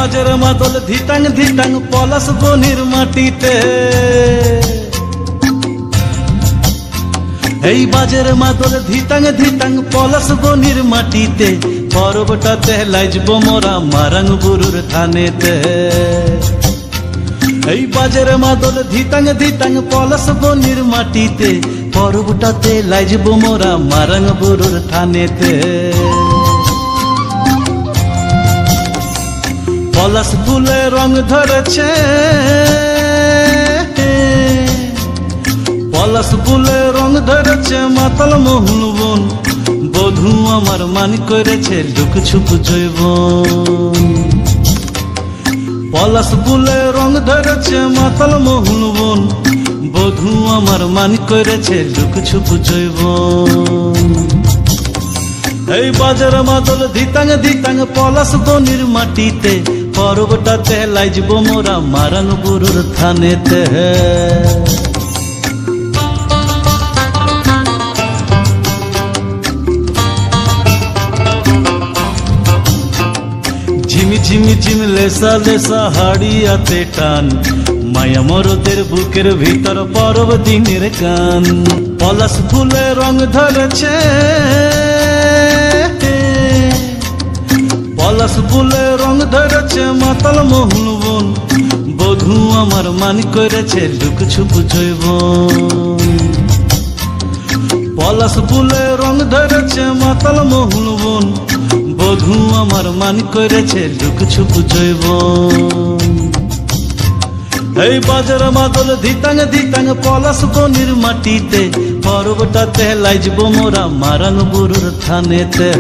বাজের মাদল ধিটাং ধিটাং পলাশ বনির মাটিতে, এই বাজের মাদল ধিটাং ধিটাং পলাশ বনির মাটিতে, পরবটাতে লাইজব মোরা মারাং বুরুর থানেতে। এই বাজের মাদল ধিটাং ধিটাং পলাশ বনির মাটিতে, পরবটাতে লাইজব মোরা মারাং বুরুর থানেতে। পলাশ ফুলে রং ধরেছে, পলাশ ফুলে রং ধরেছে মাতাল মোহন বন, বধূ আমার মান করেছে লুক ছুপ জৈবন। পলাশ ফুলে রং ধরেছে মাতাল মোহন বন, বধূ আমার মান করেছে লুক ছুপ জৈবন। এই বাজার মাদল ধিটাং ধিটাং পলাশ বনির মাটিতে, পরবটাতে লাইজব মোরা মারাং বুরুর থানেতে। ঝিমি ঝিমি ঝিম লেসা লেসা হাড়িয়াতে টান, মায়া মরদের বুকের ভিতর পরব দিনের গান। পলাশ ফুলে রং ধরেছে, পলাশ ফুলে রং ধরেছে মাতাল মোহন বন, বধূ আমার মান করেছে লুক ছুপ জৈবন। পলাশ ফুলে রং ধরেছে মাতাল মোহন বন, বধূ আমার মান করেছে লুক ছুপ জৈবন। এই বাজার মাদল ধিটাং ধিটাং পলাশ বনির মাটিতে, পরবটাতে লাইজব মোরা মারাং বুরুর থানেতে।